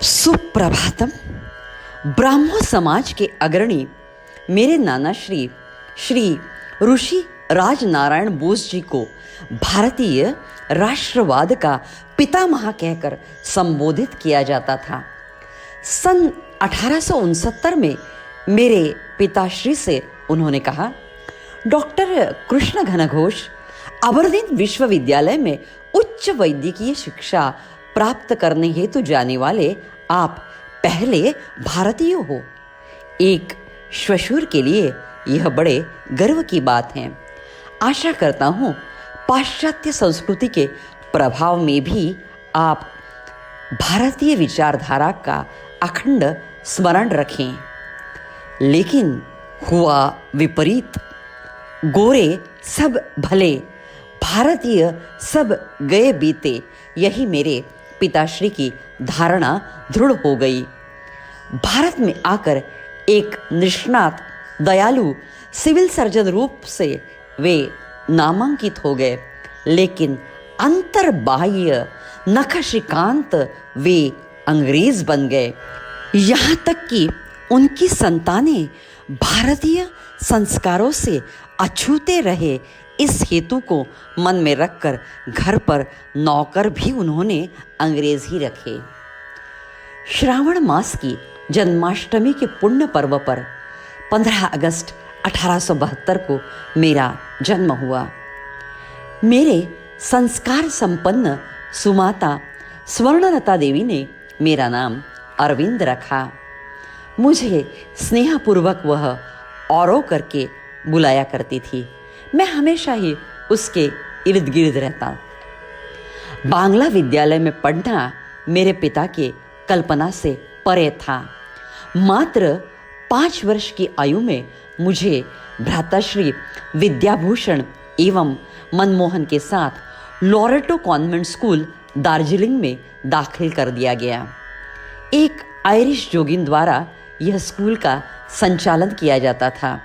सुप्रभातम। ब्राह्मो समाज के अग्रणी मेरे नाना श्री ऋषि राजनारायण बोस जी को भारतीय राष्ट्रवाद का पितामह कहकर संबोधित किया जाता था। सन 1869 में मेरे पिताश्री से उन्होंने कहा, डॉक्टर कृष्ण घनघोष, अबरदीन विश्वविद्यालय में उच्च वैद्यकीय शिक्षा प्राप्त करने हेतु जाने वाले आप पहले भारतीय हो। एक श्वशुर के लिए यह बड़े गर्व की बात है। आशा करता हूँ पाश्चात्य संस्कृति के प्रभाव में भी आप भारतीय विचारधारा का अखंड स्मरण रखें। लेकिन हुआ विपरीत। गोरे सब भले, भारतीय सब गए बीते, यही मेरे पिताश्री की धारणा दृढ़ हो गई। भारत में आकर एक निष्णात, दयालु सिविल सर्जन रूप से वे नामांकित हो गए, लेकिन अंतर्बाह्य नखशिकांत वे अंग्रेज बन गए। यहाँ तक कि उनकी संतानें भारतीय संस्कारों से अछूते रहे, इस हेतु को मन में रखकर घर पर नौकर भी उन्होंने अंग्रेज ही रखे। श्रावण मास की जन्माष्टमी के पुण्य पर्व पर 15 अगस्त 1872 को मेरा जन्म हुआ। मेरे संस्कार संपन्न सुमाता स्वर्णलता देवी ने मेरा नाम अरविंद रखा। मुझे स्नेहपूर्वक वह औरों करके बुलाया करती थी। मैं हमेशा ही उसके इर्द गिर्द रहता। बांग्ला विद्यालय में पढ़ना मेरे पिता के कल्पना से परे था। मात्र 5 वर्ष की आयु में मुझे भ्राताश्री विद्याभूषण एवं मनमोहन के साथ लोरेटो कॉन्वेंट स्कूल दार्जिलिंग में दाखिल कर दिया गया। एक आयरिश जोगिन द्वारा यह स्कूल का संचालन किया जाता था।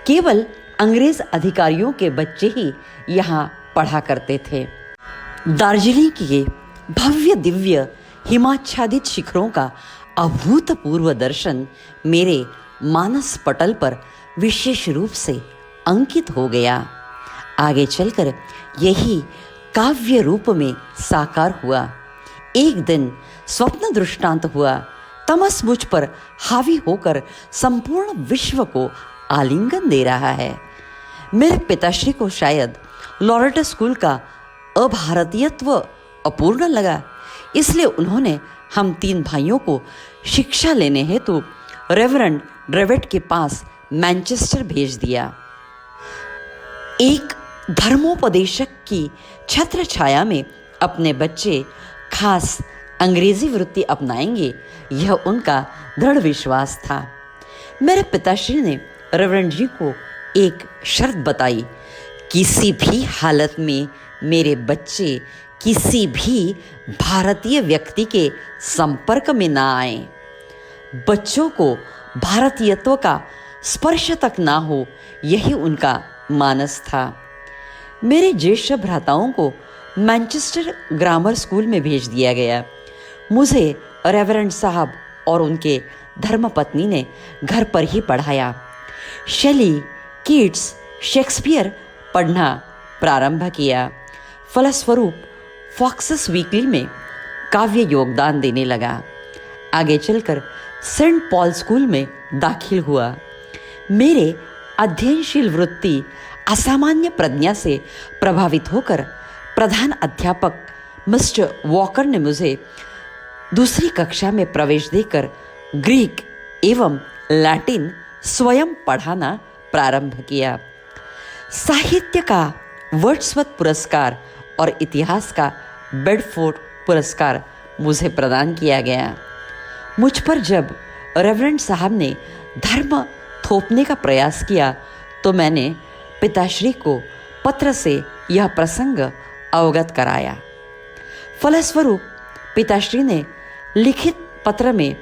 केवल अंग्रेज अधिकारियों के बच्चे ही यहाँ पढ़ा करते थे। दार्जिलिंग के भव्य दिव्य हिमाच्छादित शिखरों का अभूतपूर्व दर्शन मेरे मानस पटल पर विशेष रूप से अंकित हो गया। आगे चलकर यही काव्य रूप में साकार हुआ। एक दिन स्वप्न दृष्टांत हुआ। तमस मुझ पर हावी होकर संपूर्ण विश्व को आलिंगन दे रहा है। मेरे पिताश्री को शायद लोरेटो स्कूल का अभारतीयत्व अपूर्ण लगा, इसलिए उन्होंने हम 3 भाइयों को शिक्षा लेने हेतु रेवरेंड ड्रेवेट के पास मैनचेस्टर भेज दिया। एक धर्मोपदेशक की छत्र छाया में अपने बच्चे खास अंग्रेजी वृत्ति अपनाएंगे, यह उनका दृढ़ विश्वास था। मेरे पिताश्री ने रेवरेंड जी को एक शर्त बताई, किसी भी हालत में मेरे बच्चे किसी भी भारतीय व्यक्ति के संपर्क में ना आए। बच्चों को भारतीयत्व का स्पर्श तक ना हो, यही उनका मानस था। मेरे ज्येष्ठ भ्राताओं को मैनचेस्टर ग्रामर स्कूल में भेज दिया गया। मुझे रेवरेंड साहब और उनके धर्मपत्नी ने घर पर ही पढ़ाया। शेली, कीट्स, शेक्सपियर पढ़ना प्रारंभ किया। फलस्वरूप फॉक्सेस वीकली में काव्य योगदान देने लगा। आगे चलकर सेंट पॉल स्कूल में दाखिल हुआ। मेरे अध्ययनशील वृत्ति असामान्य प्रज्ञा से प्रभावित होकर प्रधान अध्यापक मिस्टर वॉकर ने मुझे दूसरी कक्षा में प्रवेश देकर ग्रीक एवं लैटिन स्वयं पढ़ाना प्रारंभ किया। साहित्य का वर्ड्सवर्थ पुरस्कार और इतिहास का बेडफोर्ड पुरस्कार मुझे प्रदान किया गया। मुझ पर जब रेवरेंड साहब ने धर्म थोपने का प्रयास किया तो मैंने पिताश्री को पत्र से यह प्रसंग अवगत कराया। फलस्वरूप पिताश्री ने लिखित पत्र में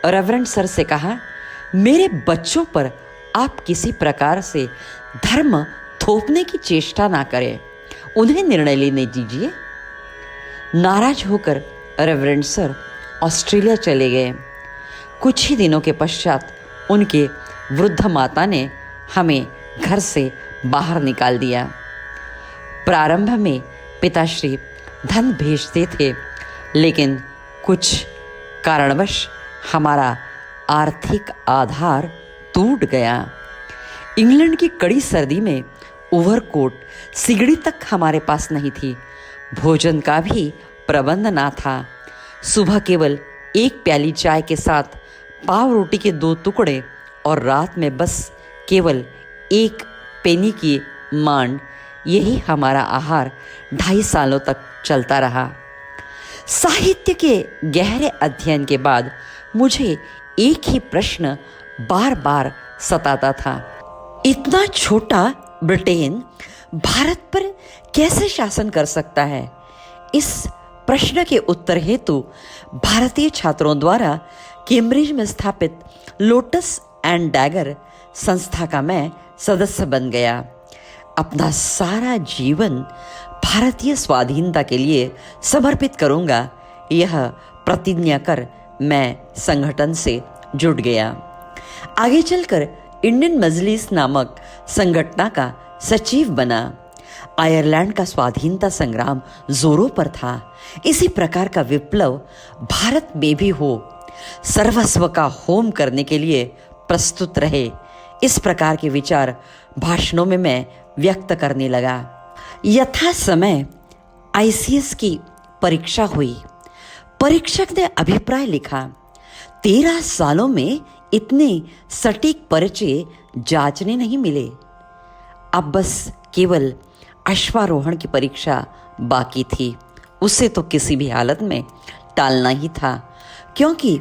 रेवरेंड सर से कहा, मेरे बच्चों पर आप किसी प्रकार से धर्म थोपने की चेष्टा ना करें, उन्हें निर्णय लेने दीजिए। नाराज होकर रेवरेंड सर ऑस्ट्रेलिया चले गए। कुछ ही दिनों के पश्चात उनके वृद्ध माता ने हमें घर से बाहर निकाल दिया। प्रारंभ में पिताश्री धन भेजते थे, लेकिन कुछ कारणवश हमारा आर्थिक आधार टूट गया। इंग्लैंड की कड़ी सर्दी में ओवरकोट सिगड़ी तक हमारे पास नहीं थी। भोजन का भी प्रबंध ना था। सुबह केवल एक प्याली चाय के साथ पाव रोटी के 2 टुकड़े और रात में बस केवल 1 पेनी की मांड, यही हमारा आहार 2.5 सालों तक चलता रहा। साहित्य के गहरे अध्ययन के बाद मुझे एक ही प्रश्न बार बार सताता था। इतना छोटा ब्रिटेन भारत पर कैसे शासन कर सकता है? इस प्रश्न के उत्तर हेतु भारतीय छात्रों द्वारा कैम्ब्रिज में स्थापित लोटस एंड डैगर संस्था का मैं सदस्य बन गया। अपना सारा जीवन भारतीय स्वाधीनता के लिए समर्पित करूंगा, यह प्रतिज्ञा कर मैं संगठन से जुड़ गया। आगे चलकर इंडियन मजलिस नामक संगठन का सचिव बना। आयरलैंड का स्वाधीनता संग्राम जोरों पर था। इसी प्रकार का विप्लव भारत में भी हो, सर्वस्व का होम करने के लिए प्रस्तुत रहे, इस प्रकार के विचार भाषणों में मैं व्यक्त करने लगा। यथा समय ICS की परीक्षा हुई। परीक्षक ने अभिप्राय लिखा, 13 सालों में इतने सटीक परिचय जांचने नहीं मिले। अब बस केवल अश्वारोहण की परीक्षा बाकी थी। उसे तो किसी भी हालत में टालना ही था, क्योंकि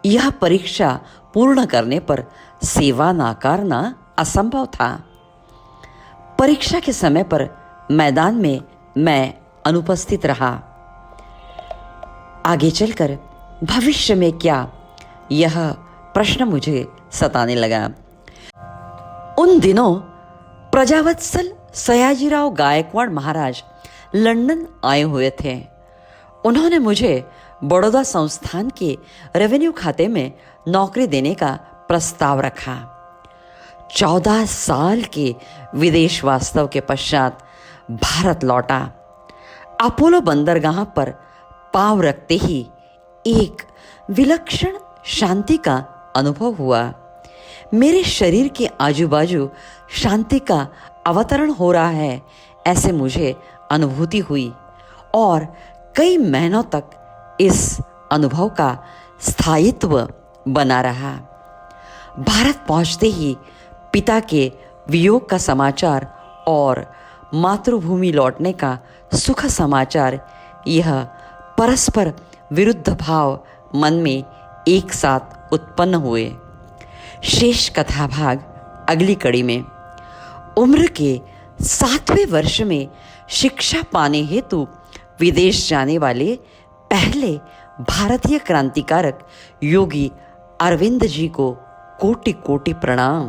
यह परीक्षा पूर्ण करने पर सेवा नकारना असंभव था। परीक्षा के समय पर मैदान में मैं अनुपस्थित रहा। आगे चलकर भविष्य में क्या, यह प्रश्न मुझे सताने लगा। उन दिनों प्रजावत्सल सयाजीराव गायकवाड़ महाराज लंदन आए हुए थे। उन्होंने मुझे बड़ौदा संस्थान के रेवेन्यू खाते में नौकरी देने का प्रस्ताव रखा। 14 साल के विदेश वास्तव के पश्चात भारत लौटा। अपोलो बंदरगाह पर पांव रखते ही एक विलक्षण शांति का अनुभव हुआ। मेरे शरीर के आजू बाजू शांति का अवतरण हो रहा है, ऐसे मुझे अनुभूति हुई और कई महीनों तक इस अनुभव का स्थायित्व बना रहा। भारत पहुंचते ही पिता के वियोग का समाचार और मातृभूमि लौटने का सुख समाचार, यह परस्पर विरुद्ध भाव मन में एक साथ उत्पन्न हुए। शेष कथा भाग अगली कड़ी में। उम्र के 7वें वर्ष में शिक्षा पाने हेतु विदेश जाने वाले पहले भारतीय क्रांतिकारक योगी अरविंद जी को कोटि कोटि प्रणाम।